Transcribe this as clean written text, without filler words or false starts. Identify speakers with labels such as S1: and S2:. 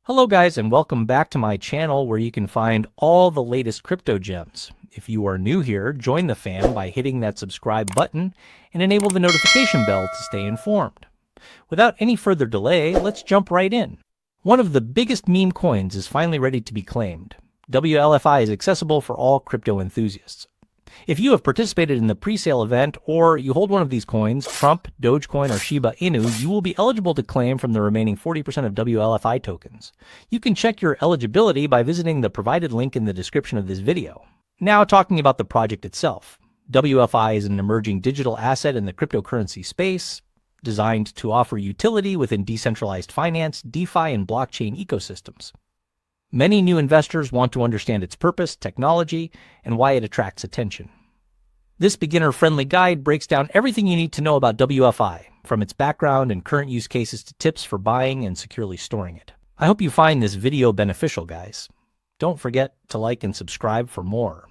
S1: Hello guys, and welcome back to my channel where you can find all the latest crypto gems. If you are new here, join the fam by hitting that subscribe button and enable the notification bell to stay informed. Without any further delay, let's jump right in. One of the biggest meme coins is finally ready to be claimed. WLFI is accessible for all crypto enthusiasts. If you have participated in the pre-sale event or you hold one of these coins, Trump, Dogecoin, or Shiba Inu, you will be eligible to claim from the remaining 40% of WLFI tokens. You can check your eligibility by visiting the provided link in the description of this video. Now talking about the project itself. WLFI is an emerging digital asset in the cryptocurrency space, designed to offer utility within decentralized finance, DeFi, and blockchain ecosystems. Many new investors want to understand its purpose, technology, and why it attracts attention. This beginner-friendly guide breaks down everything you need to know about WLFI, from its background and current use cases to tips for buying and securely storing it. I hope you find this video beneficial, guys. Don't forget to like and subscribe for more.